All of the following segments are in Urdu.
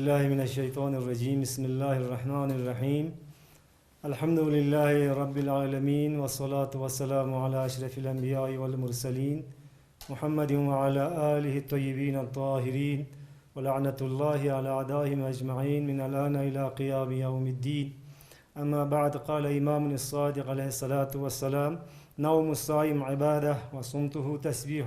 بالله من الشيطان الرجيم بسم الله الرحمن الرحيم الحمد لله رب العالمين والصلاة والسلام على أشرف الأنبياء والمرسلين محمد وعلى آله الطيبين الطاهرين ولعنة الله على أعدائهم أجمعين من الآن إلى قيام يوم الدين. أما بعد، قال إمامنا الصادق عليه الصلاة والسلام: نوم الصائم عبادة وصمته تسبيح.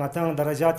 ngatan درجات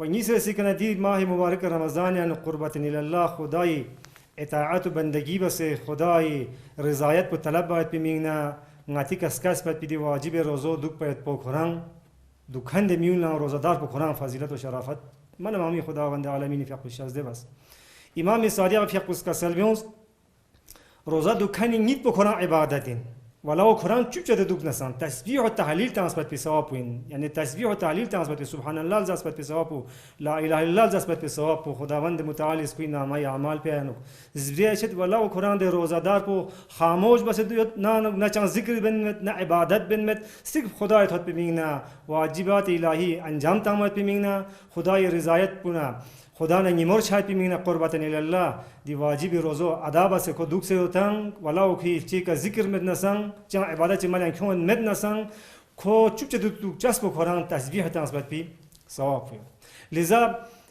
ونیسر سکن دید ماه مبارک رمضان یعنی قربت الله خدای اطاعت و بندگی بس خدای رضایت په طلب باید پیمینا ngati کس باید پیدی واجب روزو دوک باید پوکران دوکند میون روزدار پوکران فضیلت و شرافت من مامی خداوند عالمین فیق شازده بس امام صادق فیق کسل بیونس روزا دوکند نیت پوکران عبادتین ولو قرآن چوب چه دوک نسان تسبیح و تهلیل تنسبت به ثواب وین یعنی تسبیح و تهلیل تنسبت به سبحان الله نسبت به ثواب و لا اله الا الله نسبت به ثواب و خداوند متعال اس کوئی نامه اعمال پیانو زبریه شد ولو قرآن ده روزادار پو خاموش بس نه چان ذکر بنمت نه عبادت بنمت صرف خدای خود ببینا واجبات الهی انجام تامت ببینا خدای رضایت پونا خدا نے نیمور چھائی پی مینا قربتن اللہ دی واجب روزو ادا بس کو دوک سے ہوتاں ولاو کی چی کا ذکر مد نسان چا عبادت ملان کیوں مد نسان کو چوب چ دوک چسب قرآن تسبیح تنسبت پی ثواب لذا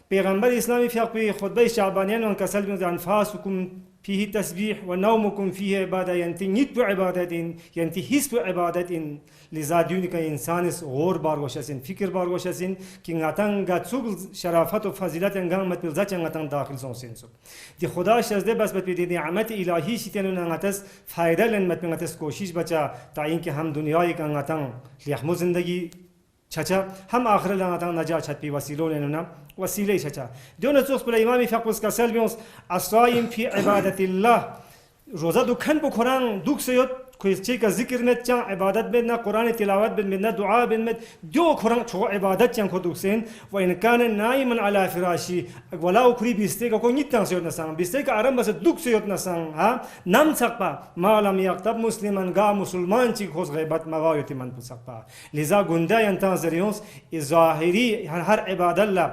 پیغمبر اسلامی فیق پی خطبه شعبانیان ان کسل بن انفاسکم فيه تسبيح ونومكم فيه عبادة ينتي نيت بعبادة ينتي حس بعبادة لذا ديونك إنسان غور باروشاسين فكر باروشاسين كي ناتان غاتسوق شرافت و فضيلت انغام مت بلزاچ ناتان داخل سونسين سو دي خدا شزده بس بت دي نعمت الهي شتن ناتس فائدہ لن مت ناتس کوشش بچا تاین کہ ہم دنیا کا ناتان لیحمو زندگی چچا هم آخر لناتان نجات چت بي وسيلون لنا وسيله چچا دون توس بلا امام فقوس كسل بيونس الصائم في عبادة الله روزه دو كن بقران دوك سيوت كويس چه کا ذکر میں چا عبادت میں نہ قرآن تلاوت میں نہ دعا میں جو قرآن چو عبادت چن کو دوسین و ان كان نائما على فراشي ولا اكري بيسته کو نیتان سيوت نسان بيسته کا ارم بس دوك سيوت نسان ها نم سقپا ما لم يقتب مسلمان گا مسلمان چی خوش غیبت مغایت من سقپا لذا گنده انتان زریونس ظاهری هر عبادت الله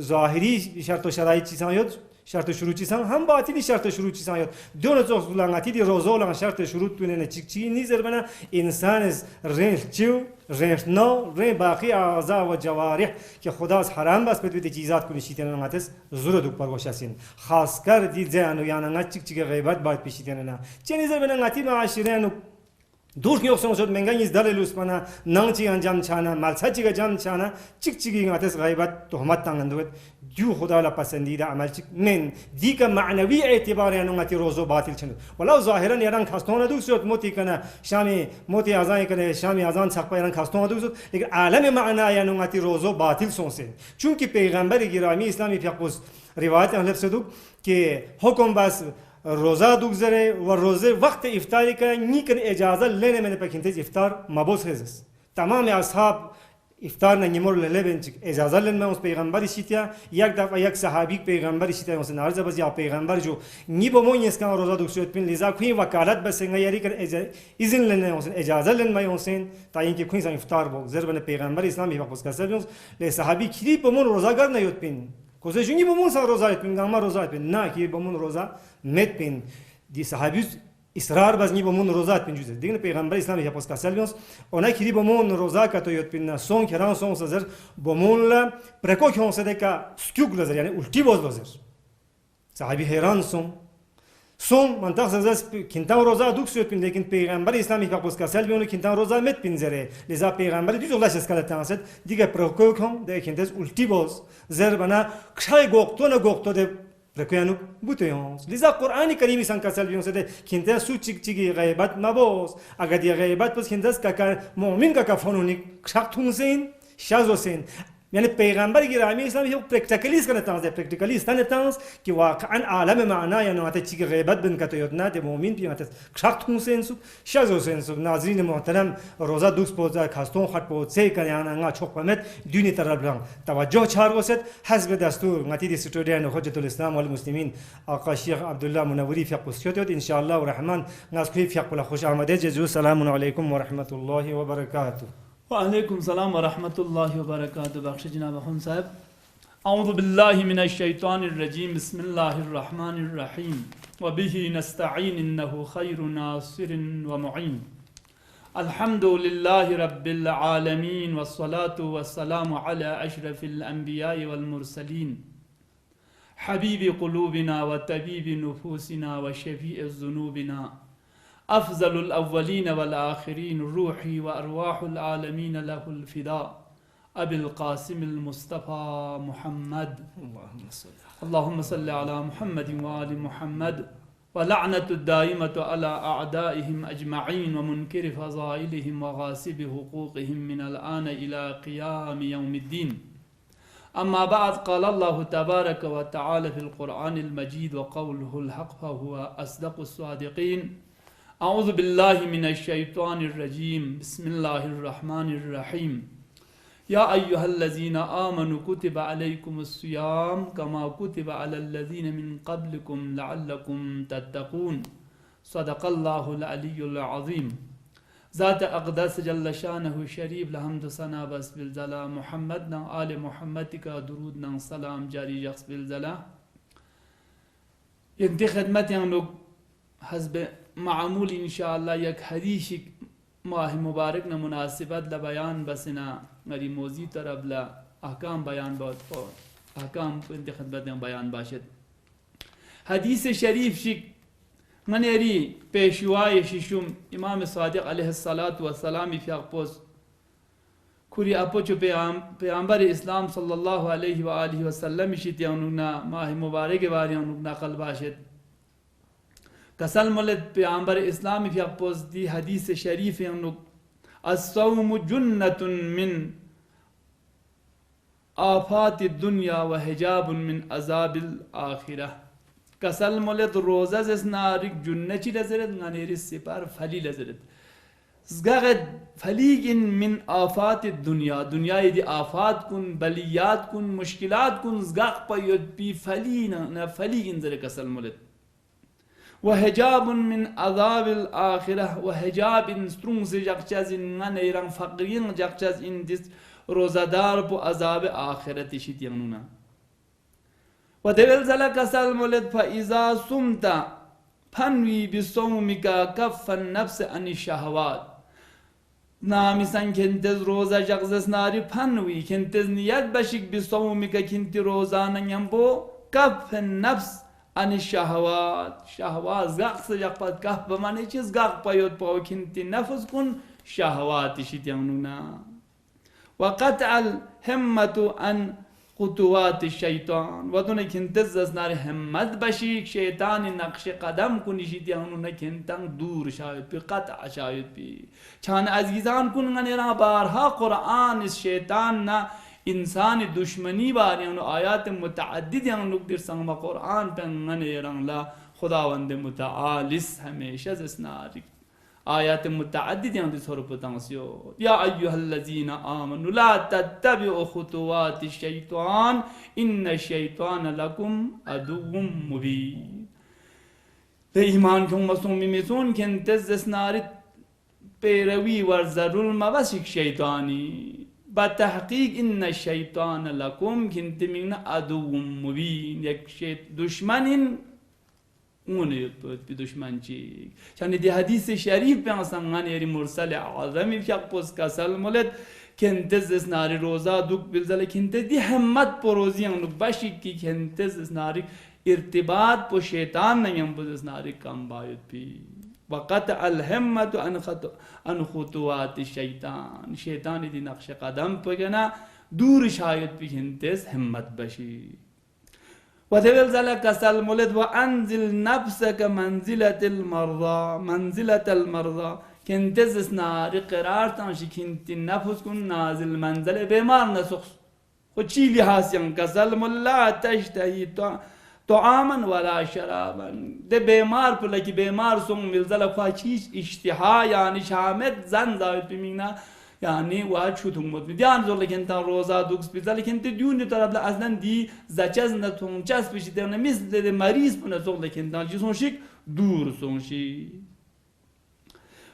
ظاهری شرط و شرایط چیزان یاد شرط شروط چیزان هم باطنی شرط شروط چیزان یاد دون از لعنتی دی روزو لعن شرط شروط تونه نه چی نیزر بنا انسان رنج چیو رنج نو رنج باقی اعضاء و جوارح که خدا از حرام بس بدوی چیزات کنی شیطان ناتس زور دوک پرگوشاسین خاص کر دی زانو یانا نه چی غیبت باید پیشیدن نه چی نیزر بنا ناتی معاشرانو دوش نیوکسون شد منگانیز دلیلوس پنا نانچی انجام چانا مالساچی کا جام چانا چی ناتس غیبت تهمت تانگندوت جو خدا لا پسندیده عمل چک من دیگه معنوی اعتبار انومتی روزو باطل چند ولو ظاهرا یاران خواستون دوست شد موتی کنه شامی موتی ازان کنه شامی ازان سقپا یاران خواستون دوست شد لیکن عالم معنای انومتی روزو باطل سونسه چون که پیغمبر گرامی اسلامی فقوس روایت اهل صدوق که حکم بس روزه دوگذره و روزه وقت افطاری که نیکن اجازه لینے میں پکینتیز افطار مبوس ہے تمام اصحاب افطار نگیمور لبن چک اجازه لن میں اس پیغمبر شیتیا یک دفعه یک صحابی پیغمبر شیتیا اس نارز بز یا پیغمبر جو نی بمون اس کا روزه دوگشوت پن لذا کوئی وکالت بس یاری کر اذن لن اس اجازه لن میں حسین تاین کہ کوئی سن افطار بو زربن پیغمبر اسلامی بخص کسل لے صحابی کلی بمون روزه گر نیوت پن کوزه جونی بمون سن روزه پن گام روزه پن نا کی بمون روزه مت پن دی صحابی اصرار باز نی بمون روزات پن جوزه دیگه پیغمبر اسلامی یا پس کسلیونس اونا کلی بمون روزا کتو یوت پن سون کران سون سزر بمون لا پرکو کون سده کا سکیوگ لزر یعنی الٹی باز لزر صحابی حیران سون منطق سزر کنتان روزا دوکس یوت پن لیکن پیغمبر اسلامی یا پس کسلیونو کنتان روزا مت پن زره لذا پیغمبر دیگه لاش اسکالت تانست دیگه پرکو کون ده کنتز الٹی باز زر بنا کشای گوختو ده ركيانو بوتيونس لذا قرآن كريم سان كسل بيون سده كنتن سو چيگي غيبت مبوس اگر دي غيبت بس كنتس كا مؤمن كا فنوني شاق تونسين شازوسين یعنی پیغمبر گرامی اسلام هیچ پرکتیکالیست کنه تانز پرکتیکالیست تانز که واقعا عالم معنا یا نوعات چیز غیبت بن کتایتنا ده مؤمن پیامت شخص کنسنسو شازو سنسو ناظرین محترم روزا دوست پوزا کاستون خط پوزه کنه آنها چوک پمت دینی طرفان توجه چهار وسط حسب دستور نتیجه ستودیان حجت الاسلام والمسلمین آقا شیخ عبدالله منوری فقه سیوت ان شاء الله الرحمن ناس كيف فقه خوش آمده جزو سلام علیکم و رحمت الله و برکاته. وعليكم السلام ورحمة الله وبركاته. بخش جناب خون صاحب. أعوذ بالله من الشيطان الرجيم. بسم الله الرحمن الرحيم. وبه نستعين إنه خير ناصر ومعين. الحمد لله رب العالمين والصلاة والسلام على أشرف الأنبياء والمرسلين حبيب قلوبنا وطبيب نفوسنا وشفيع ذنوبنا أفضل الأولين والآخرين روحي وأرواح العالمين له الفداء أبي القاسم المصطفى محمد اللهم صل على محمد وآل محمد ولعنة الدائمة على أعدائهم أجمعين ومنكر فضائلهم وغاصب حقوقهم من الآن إلى قيام يوم الدين. أما بعد قال الله تبارك وتعالى في القرآن المجيد وقوله الحق فهو أصدق الصادقين. أعوذ بالله من الشيطان الرجيم. بسم الله الرحمن الرحيم. يا أيها الذين آمنوا كتب عليكم الصيام كما كتب على الذين من قبلكم لعلكم تتقون. صدق الله العلي العظيم. ذات أقدس جل شانه شريف لحمد ثنا بس بالزلا محمد آل محمد کا درود سلام جاری شخص بالزلا. ينتهي خدمتي لوگ حسب معمول انشاءاللہ یک حدیث ماہ مبارک نہ مناسبت لبیان بسنا مری موزی طرف لا احکام بیان بہت احکام انت خدمت بیان باشد. حدیث شریف شک منیری پیشوای ششم امام صادق علیہ السلام فی اقپوس کھری اپوچو پیامبر اسلام صلی اللہ علیہ وآلہ وسلم شیتی انونا ماہ مبارک واری انونا نقل باشد. کسل ملت پیامبر اسلام فی اقپوس دی حدیث شریف انو الصوم جنت من آفات الدنیا و حجاب من عذاب الآخرہ. کسل ملت روزہ زسنارک جنچی لزرد نانیری سپار فلی لزرد زگاغد فلیگن من آفات الدنیا دنیای دی آفات کن بلیات کن مشکلات کن زگاغ پایود پی فلیگن زر کسل ملت وحجاب من عذاب الآخرة وحجاب سترون سے جاکچاز ان ایران فقرین جاکچاز ان دس روزادار پو عذاب آخرت شیتی انونا و دیل زلک سال مولد فإذا سمتا پنوی بصومکا کف النفس عن الشهوات. نامی سن کنتز روزا جاکزس ناری پنوی کنتز نیت بشک بصومکا کنتی روزانا ینبو کف النفس عن الشهوات. شهوات زغق سجاق پاد کف بمانه چیز زغق پایود پاو کنتی نفس کن شهوات شیتی انونا وقطع الهمت عن خطوات الشیطان و دونه کنتز از نار همت بشیک شیطان نقش قدم کنی شیتی انونا کنتن دور شاید پی قطع شاید پی چان عزیزان کنگن ایران بارها قرآن اس شیطان نا انسان دشمنی باری انو آیات متعدد یعنی لوگ در سنگم قرآن پنگن ایران لا خداوند متعالس ہمیشہ زسناری آیات متعدد یعنی سور پتانسیو. یا ایوہ الذین آمنوا لا تتبعوا خطوات الشیطان ان الشیطان لکم عدو مبین. ایمان کن مصومی میسون کنتز زسناری پیروی ورزر الموسک شیطانی بتحقیق ان الشیطان لکم کنت من عدو مبین. یک دشمن اونه پی دشمن چی چانی دی حدیث شریف پی آسانگان یری مرسل اعظمی فیق پوز کسل مولد کنتز اس ناری روزا دوک بلزل کنتز دی حمد پو روزی انو باشی کی کنتز اس ناری ارتباط پو شیطان نیم پوز اس ناری کم باید پی وقطع الهمت عن خطوات الشیطان. شیطانی دی نقش قدم پگنا دور شاید پی کنتز همت بشی و دیل زلا کسل مولد و انزل نفسک منزلت المرضى کنتز ناری قرار تانشی کنتی نفس کن نازل منزل بیمار نسخ چی لحاظ ین کسل ملا تشتهی طعاما ولا شرابا ده بیمار پلا کی بیمار سون ملزل فاچیش اشتها یعنی شامت زن زاوید بمینه yani wa çutum mut diyan zorla kenta roza dux bizal kenta düğünü tarafla azlan di zaçaz na ton ças pişi de mis de mariz buna zorla kenta ji son şik dur son şi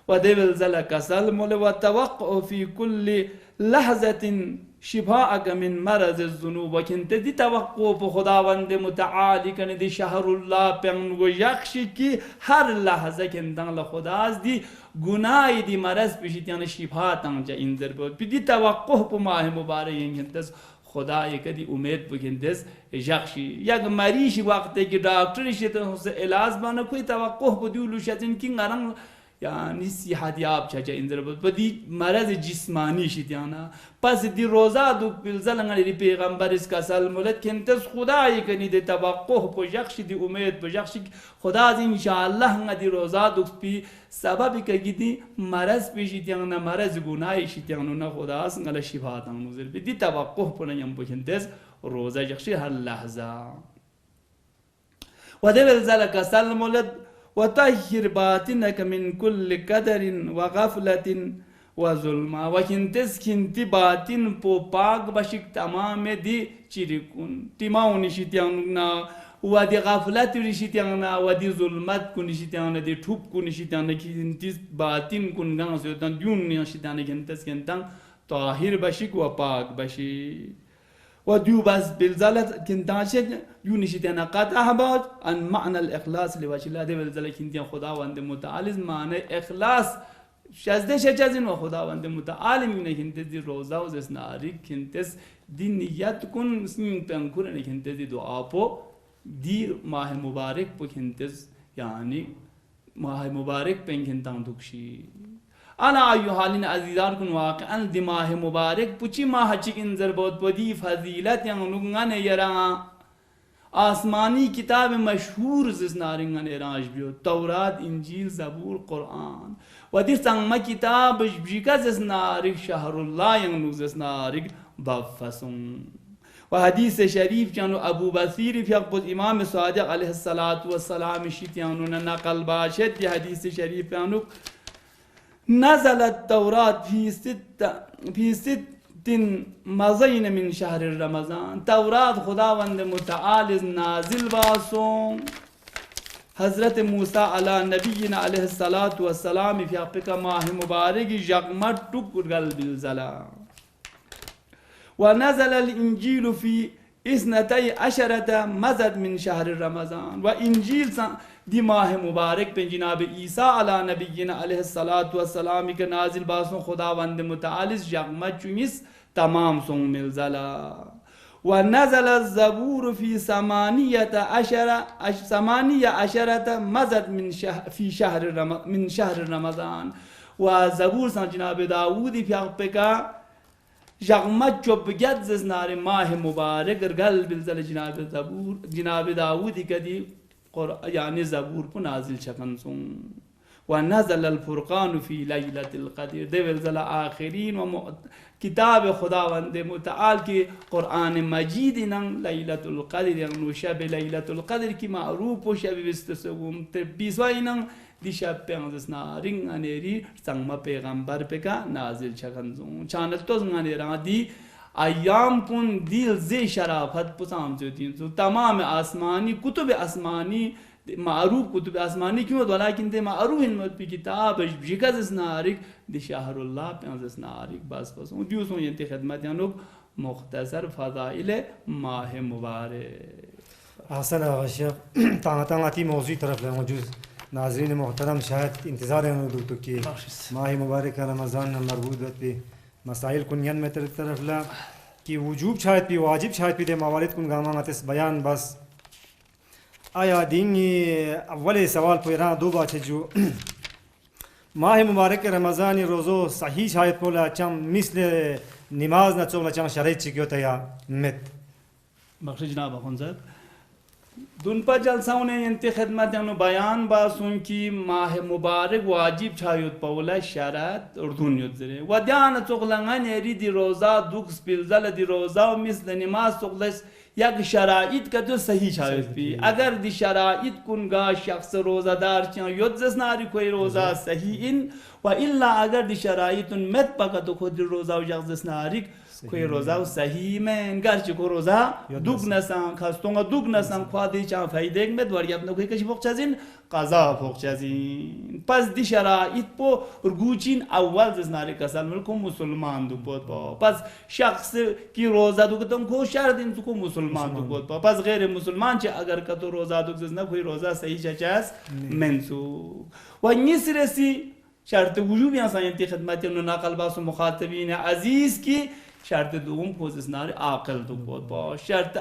ve devel zala kasal mole ve tavaqqu fi kulli lahzatin شفاءك من مرض الذنوب وكنت دي توقع په خداوند متعالی کنه دی شهر الله پن و یخشی کی هر لحظه کندن له خداز دی گناه دی مرض پیشید یعنی شفا تنجا انذر بود دی توقع په ماه مبارک کندس خدا یکدی امید بگندس یخشی یک مریض وقتی که دکتر شده علاج بنا کوئی توقع بدیولو شدن کی نرم yani sihat yap çaça indir bu di maraz cismani şityana pas di roza du bilzalan ali peygamber iskasal mulet kentes khudai kani de tawaqquh po yakshi di umid po yakshi khuda inşallah ngadi roza du pi sababi ka gidi maraz pe şityana maraz gunai şityana na khuda ngala şifatan muzir di tawaqquh po nayam po kentes roza yakshi hal lahza wa de bilzalaka sal mulet وطهر باطنك من كل قدر وغفلة وظلم وكنتس كنتي باطن پو پاک بشک تمام دی چیرکون تیماو نشیتیانا و دی غفلت نشیتیانا و دی ظلمت کو نشیتیانا دی ٹھوپ کو نشیتیانا کنتس باطن کن گانس یوتان دیون نشیتیانا کنتس کنتان طاهر بشک و پاک بشک وديو بس بالزلت كنتاشد يونشتنا قد أحبط عن معنى الإخلاص لوجه الله ده بالزلت كنتيا خدا وند متعال معنى إخلاص شازده شجازين وخدا وند متعال من كنتز دي روزا وزسناري كنتز دي نيات كن سنين بانكور إن كنتز دي دعاء بو دي ماه مبارك بو كنتز يعني ماه مبارك بين كنتان دكشي أنا أيها حالين عزيزان كن واقعا دماغ مبارك بچی ماہ چکن ضربت بدی فضیلت yang nungan yara آسمانی کتاب مشهور زنارنگان ایرانش بیو تورات انجیل زبور قرآن و دی سنگما کتاب بجیکا زنارک شهر الله yang نو زنارک بفسون و حدیث شریف جانو ابو بصیر فی اقبض امام صادق علیہ السلام شیطیانو نقل باشد دی حدیث شریف جانو نزل التوراة في ست مزين من شهر رمضان توراة خداوند متعال نازل باسون حضرت موسى على نبينا عليه الصلاة والسلام في أقبك ماه مبارك جغمت تقرل بالزلا ونزل الإنجيل في 12 مزد من شهر رمضان وإنجيل دی ماہ مبارک پہ جناب عیسیٰ علی نبینا علیہ السلام کے نازل باسوں خداوند متعالس یغمت چونیس تمام سون ملزلا ونزل الزبور في 18 مزد من شهر رمضان وزبور سان جناب داودی فی اقبکا یغمت چوب گد زنار ماہ مبارک رگل بلزل جناب داودی کدی يعني زبور کو نازل شكن سون ونزل الفرقان في ليلة القدر ده زل آخرين كتاب خداوند متعال کی قرآن مجید نن ليلة القدر يعني شب ليلة القدر کی معروف و شب 22 نن دی شب پیغمبرنا رنگ انیری سنگما پیغمبر پکا نازل شكن سون چانل تو زنگانیرا دی ایام کن دیل زی شرافت پسام زیدین تو تمام آسمانی کتب آسمانی معروف کتب آسمانی کیوں ولیکن دے معروف ہنمت پی کتاب بجکز اسنارک دی شہر اللہ پیانز اسنارک بس دیوسوں ینتی خدمت یانوک مختصر فضائل ماہ مبارک احسن آقا شیخ تانتی موضوع طرف لیں موجود ناظرین محترم شاید انتظار ہیں دوتو کہ ماہ مبارک رمضان مربوط پہ مسائل کنین میں طرف لا کہ وجوب شاید بھی واجب شاید بھی دے موارد کن گاما متس بیان بس آیا دین اول سوال پہ دو بات جو ماہ مبارک رمضان روزو صحیح شاید پولا چم مثل نماز نہ چولا چم شرعی چکیو تیا مت بخش جناب اخون صاحب دون پا جلسہ نے انتی خدمت انو بیان باسون کی ماہ مبارک واجب چھایوت پاولا شرط اردون یود زره و دیان تغلنگان ایری دی روزا دوکس پیلزل دی روزا و مثل نماز تغلس یک شرائط کا تو صحیح چھایوت پی اگر دی شرائط کنگا شخص روزہ دار چیان یود زسناری کوئی روزہ صحیح ان و الا اگر دی شرائط مت پاکا تو خود دی روزہ و شخص زسناری کوئی روزہ و صحیح میں گرچہ کو روزہ دوگ نسان خستونگا دوگ نسان خوادی چان فایدگ میں دواری اپنا کوئی کشی فوق چازین قضا فوق چازین پس دی شرائط پو رگوچین اول زناری کسال ملکو مسلمان دو بود پا پس شخص کی روزہ دو کتن کو شردین تو کو مسلمان دو بود پا پس غیر مسلمان چه اگر کتو روزہ دو زنہ کوئی روزہ صحیح چاچاس منسوخ و نیسی رسی شرط وجوبی آسان انتی خدمتی انو ناقل باس و مخاطبین عزیز کی شرط دوم پوزیسناری عاقل تو بود با شرط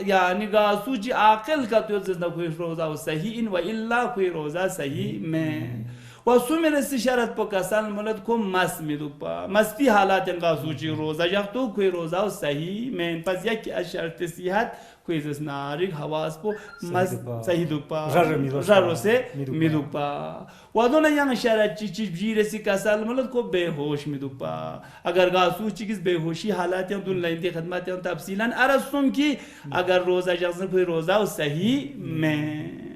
یعنی گاسو جی عاقل کا تو زنده کوئی روزا و صحیح ان و الا کوئی روزا صحیح میں و سومر سی شرط پا کسان ملد کو مس میدو پا مستی حالات گاسو جی روزا جاک تو کوئی روزا و صحیح میں پس یک از شرط صحت کوئی زناری حواس پو مس صحیح دو پا رر سے میدو پا و دون یان شرط چی جیر سی کسان ملد کو بے ہوش میدو پا اگر گاسو چی کس بے ہوشی حالات ہیں دون لائن خدمات ہیں تفصیلا ارسون کی اگر روزہ جغزن کوئی روزہ و صحیح میں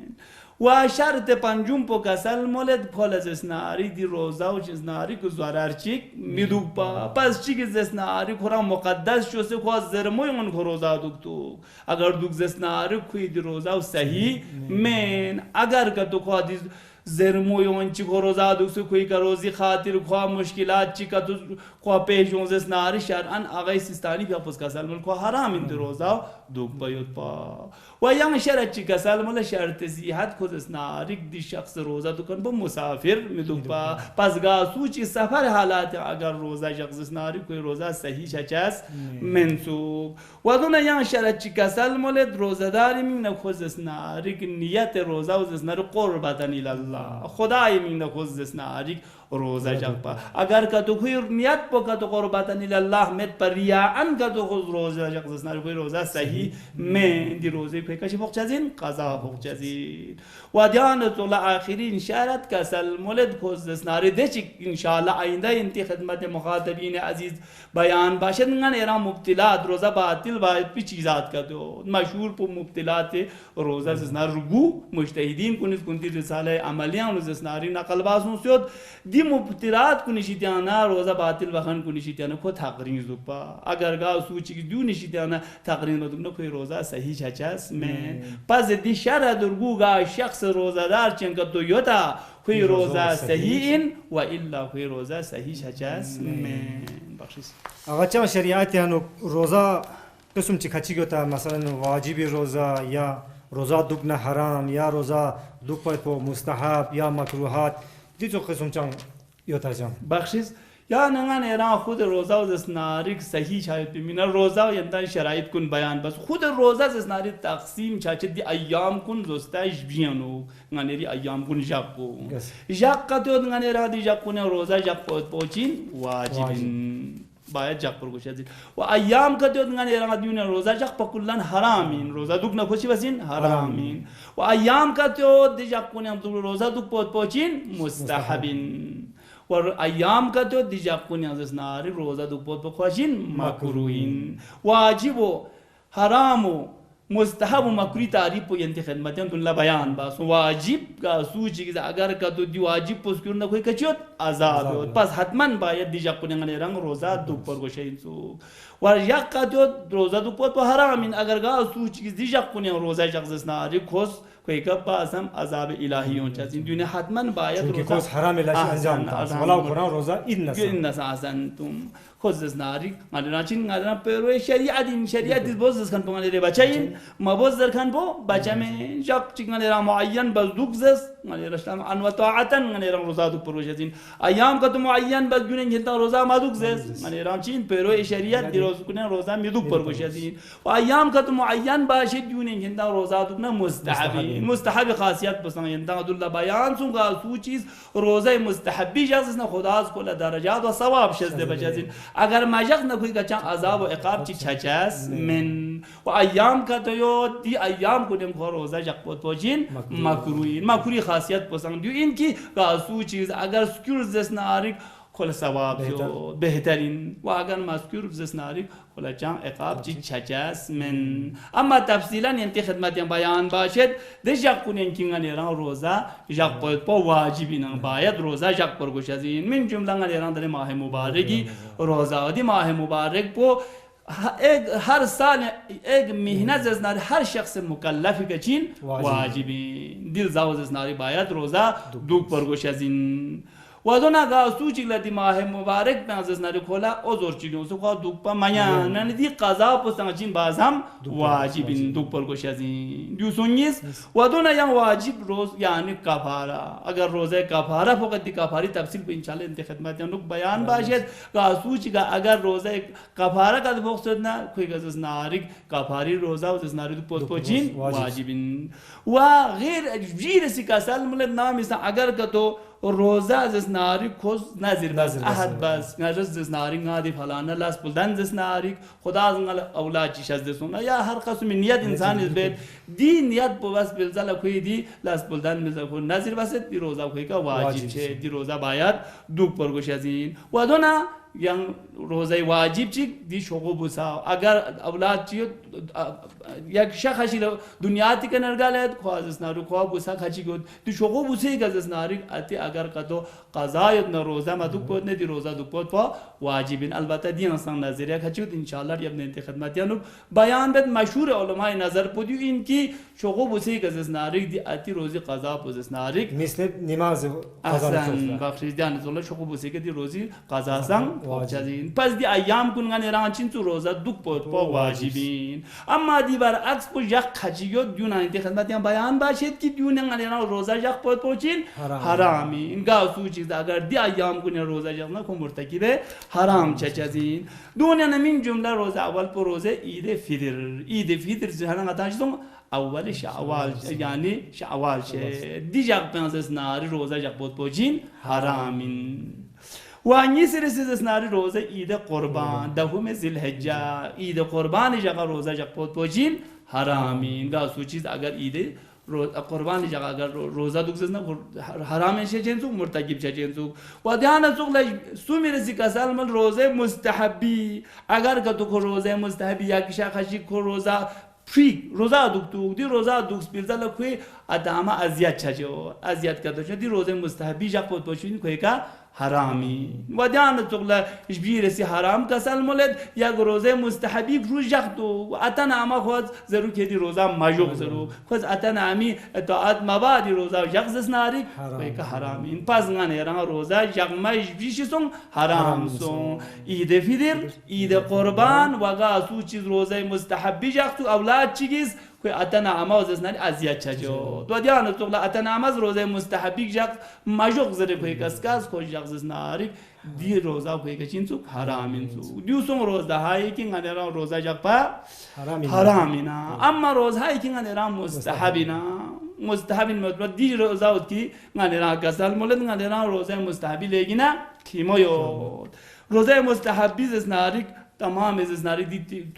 و شرط پنجم پو کسل مولد پول از اسناری دی روزه و چیزناری که زوارر چیک میدوک پا پس چیک از اسناری خورا مقدس شوسه خواست زرموی اون که روزه دوک اگر دوک زسناری کوی دی روزه و صحیح من اگر که تو خواهد زرموی اون چی که روزه دوک سو کوی که روزی خاطر خواه مشکلات چی که تو خواه پیشون زسناری شرعن آقای سیستانی پیا پس کسل مول خواه حرام این دی روزه دوک بیود پا و یان شرط چی کسل مول شرط زیحت خود اسناریک دی شخص روزه تو کن با مسافر میدوک پا پس گاسو چی سفر حالات اگر روزه شخص اسناریک کوئی روزه صحیح شچست منسوب و دون یان شرط چی کسل مول روزه داری مین خود اسناریک نیت روزه و اسناریک قربتن الالله خدای مین خود اسناریک روزه جگپا اگر که تو کوئی نیت پا که تو قربتن الالله مت پر ریاءن که تو خود روزه جگز اسناریک کوئی روزه صحیح من دی روزه کوئی کشی فوق چزین قضا فوق چزین و دیانت الله آخرین شرط کسل مولد خوز اسناری ده چی انشاءالله آینده انتی خدمت مخاطبین عزیز بیان باشد من ایران مبتلات روزه باطل باید پی چیزات کدو مشهور پو مبتلات روزه اسنار رگو مجتهدین کنید کنتی رساله عملیان روز اسناری نقل باسون سیود دی مبتلات کو نشیتیانا روزه باطل بخن کو نشیتیانا کو تقرین زوپا اگر گاو سوچی که دو نشیتیانا تقرین بدون کوئی روزه صحیح چچس من پس دی شرع درگو گا شخص روزه دار چن که تو یوتا کوئی روزه صحیح این و الا کوئی روزه صحیح چچس من بخشیس آقا چه شریعت یعنی روزه قسم چی کچی گوتا مثلا واجبی روزه یا روزه دوگنا حرام یا روزه دوگ پا مستحب یا مکروهات دیتو قسم چند یوتا چند بخشیس یا نگان ایران خود روزه و زسناریک صحیح شاید بمینا روزه و ینتان شرایط کن بیان بس خود روزه زسناری تقسیم چاچه دی ایام کن زستایش بیانو نگان ایری ایام کن جب کن جب کتو نگان ایران دی جب کن روزه جب پوچین واجبین باید جب پر گوشید و ایام کتو نگان ایران دیون روزه جب پکلن حرامین روزه دوک نخوشی بسین حرامین و ایام کتو دی جب کن روزه دوک پوچین مستحبین و ایام کا تو دیجا کنی از اسناری روزه دو پود بخواشین مکروهین واجب و حرام و مستحب و مکروی تعریف و ینتی خدمتیان تو اللہ بیان باس واجب کا سوچی که اگر کا تو دی واجب پسکر نکوی کچیوت عذاب ہوت پس حتما باید دیجا کنی انگلی رنگ روزه دو پر گوشین سو و یک کا تو روزه دو پود با حرامین اگر کا سوچی که دیجا کنی روزه جغز اسناری کھوس کوئی کب باز هم عذاب الهی اون چیز این دنیا حتما باید چونکه کس حرام الهی انجام داد ولو قرآن روزه این نسا احسنتم خود از ناری مالنا چین مالنا پیروی شریعت این شریعت باز از کن پمانی ری بچین ما باز در کن بو بچمه جاک چین را معین باز دوگزس مالی رشتم ان و طاعتن مالی رام روزه دو پروژین ایام کت معین باز گونه گنتا روزه ما دوگزس مالی رام چین پیروی شریعت دی روز کنه روزه می دو پروژین و ایام کت معین باشد گونه گنتا روزه دو نه مستحب خاصیت بسن گنتا دل بیان سون گالسو چیز روزه مستحبی جاز نه خدا از کل درجات و ثواب شزده بچین اگر ماجق نکوی کچان عذاب و عقاب چی چچس من و ایام کا تو دی ایام کنیم خو روزه جق پوت پوچین مکروی خاصیت پسند دیو این کی گاسو چیز اگر سکیور زسناریک خل ثواب جو بهترین و اگر مذکور زسناریک خل جام عقاب چی چچاس من اما تفصیلا انت خدمت بیان باشد ده جق کنین کی غنیران روزه جق پوت پو واجبین باید روزه جق پر گوشازین من جمله غنیران در ماه مبارکی روزه دی ماه مبارک پو هر سال ایک مهینه زناری هر شخص مکلفی که چین واجبی دل زاوز زناری باید روزه دوک پرگوش از این و دونا گاسو چیلتی ماه مبارک به زناری کلا ازور چیلون سو خواهد دوک پا میان نه دی قضا پستان چین باز هم واجبین دوک پرگوش از این دیوسونیز و دونا یا واجب روز یعنی کفاره اگر روزه کفاره فقط دی کفاری تفصیل به انشالله انت خدمت یا نک بیان باشد گاسو چیگا اگر روزه کفاره کد بخصد نه کوئی گز ناریک کفاری روزه و زناری دو پوت پوچین واجبین و غیر جیر سی کسال ملت نامیستان اگر که تو روزه از ناری کوز نظر بس احد بس نجس از ناری نادی فلانه لاس بلدن از ناری خدا از اولاد چیش از دسونه یا هر قسم نیت انسان از بیت دی نیت بوس بلزال کوی دی لاس بلدن میزه کو نظر بس دی روزه کوی کا واجب چه دی روزه باید دوک پرگوش از این و دونا یا روزه واجب چی دی شوقو بوسا اگر اولاد چی یک شخصی دنیا تی کنرگالت خواهد از ناری خواه بوسا خچی گود دی شوقو بوسی گز از ناری اتی اگر کدو قضایت نه روزه ما دوک پود نه دی روزه دوک پود پا واجبین البته دی انسان نظریه خچی گود انشاءالله ابن انت خدمتیانو بیان بد مشهور علماء نظر پودیو این کی شوقو بوسی گز از ناری دی اتی روزی قضا پوز از ناری مثل نماز احسن بخشید دیان زولا شوقو بوسی که دی روزی قضا سان واجبین پس دی ایام کنگان رانچین تو روزه دوک پود پا واجبین اما دی برعکس پو یک خچیو دیون انت خدمتیان بیان باشد کی دیون انگان روزه یک پود پوچین حرامی این گاسو چیز اگر دی ایام کنه روزه یک نه کو مرتکب حرام چچازین دنیا نمین جمله روزه اول پو روزه عید فطر زهران اتاشتم اول شعوال یعنی شعوال شه دی جق پنز ناری روزه یک پود پوچین حرامین و این سری ناری روزه عید قربان دهم ذوالحجه عید قربان جگه روزه جگ پود پوچین حرامین گاسو چیز اگر عید قربان جگه اگر روزه دوکسز نه حرام شه چنسو مرتکب شه چنسو و دیان سوغل سو میرسی کسال مل روزه مستحبی اگر که تو روزه مستحبی یا کشا خشی کو روزه فی روزه دوکتو دی روزه دوکس بیرزال کوی ادامه اذیت چجو اذیت کرده شد دی روزه مستحبی جگ پود پوچین کوی کا حرامی و دیان تقول اشبیر سی حرام کسل مولد یک روزه مستحبی روز جختو و اتن اما خود ضرور که دی روزه مجوق ضرور خود اتن امی اطاعت مبادی روزه جغزس ناریک و که حرامی این پس غنیران روزه جغمش بیشی سون حرام سون عید فطر عید قربان و غاسو چیز روزه مستحبی جختو اولاد چیگیز که اتن آماز از نری ازیت چجو دو دیان تو اتن آماز روزه مستحبی جگ مجوق زره که کسکاز خوش جگز از ناری دی روزه که چین سو حرامین سو دیوسون روزه هایی که غنیران روزه جگ پا حرامینا اما روزه هایی که غنیران مستحبینا مستحبین مطلب دی روزه ود کی غنیران کسل مولد غنیران روزه مستحبی لیگینا کیمایو روزه مستحبی از ناری تمام از ناری دی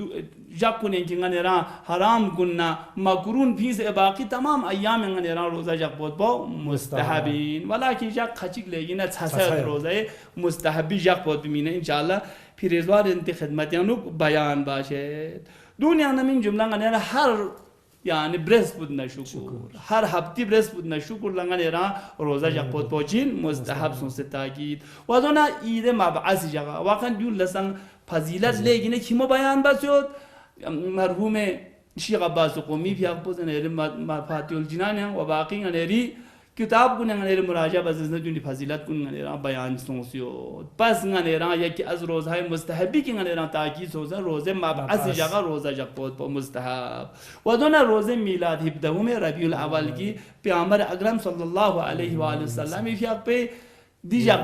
جب کنین که غنیران حرام کننا مکرون پیس باقی تمام ایام غنیران روزه جب بود با مستحبین ولیکن جب خچیک لیگینا چسد روزه مستحبی جب بود بمینه انشاءالله پیرزوار انت خدمتیانو بیان باشد دنیا نمین جمله غنیران هر یعنی برس بود نشکر هر هفته برس بود نشکر لغنیران روزه جب بود پوچین مستحب سون ستاگید و دونا عید مبعث جگا واقعا دیون لسان فضیلت لیگینه کیمو بیان بسید مرحوم شیخ عباس قومی فی اقبوزن ایرم مفاتیح الجنان و باقی انیری کتاب کنن انیرم مراجعه بزنده دونی فضیلت کنن انیران بیان سونسیود پس انیران یکی از روزهای مستحبی که انیران تاکید سوزن روزه مبعث جگا روزه جگ بود مستحب و دونا روزه میلاد 17 ربیع الاول کی پیامبر اکرم صلی الله علیه و آله وسلم فی اقبه دیجا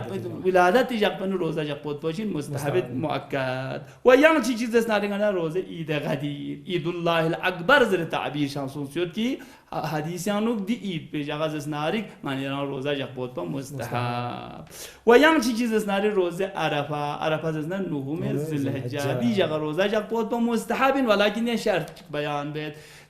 ولادت دیجا پن روزه جا پود پوچین مستحب مؤکد و یان چی چیز اسنادنا روزه عید غدیر عید الله الاکبر زر تعبیر شانسون شد کی حدیثانو دی عید به جگه اسناریک معنی روزه جا پود پا مستحب و یان چی چیز اسناری روزه عرفه اسنا نهم ذوالحجه دی جگه روزه جا پود پا مستحب ولکن یه شرط بیان بید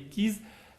21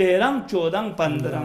13 14 15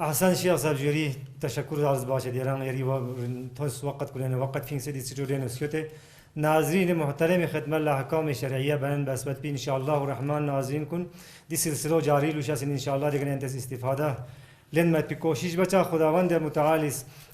أحسن شيء أصاب جوري تشكر على الزباشة ديران يري وتوس وقت كلنا وقت فين سيدي سجودين وسكته ناظرين محترم خدمة الأحكام الشرعية بين بسبت بين إن شاء الله الرحمن ناظرين كن دي سلسلة جاري لوشاسين إن شاء الله دقنا أنت استفادة لين ما بكوشش بچا خداوند متعال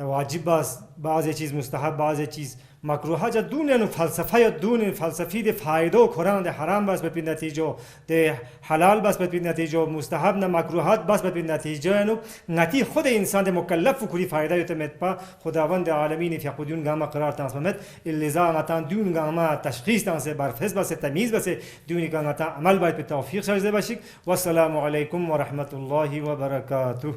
واجب است، بعضی چیز مستحب، بعضی چیز مکروه. جا دونه فلسفه یا دونه فلسفی ده فایده و قرآن ده حرام بس به نتیجه ده حلال بس به نتیجه مستحب نه مکروهات بس به نتیجه نو نتی خود انسان ده مکلف و کلی فایده یتمت پا خداوند عالمین فقودون گام قرار تنسمت اللزام اتان دون گام تشخیص تنس برفس بس تمیز بس دونی گام اتان عمل باید به توفیق شایسته باشید. و السلام علیکم و رحمت الله و برکاته.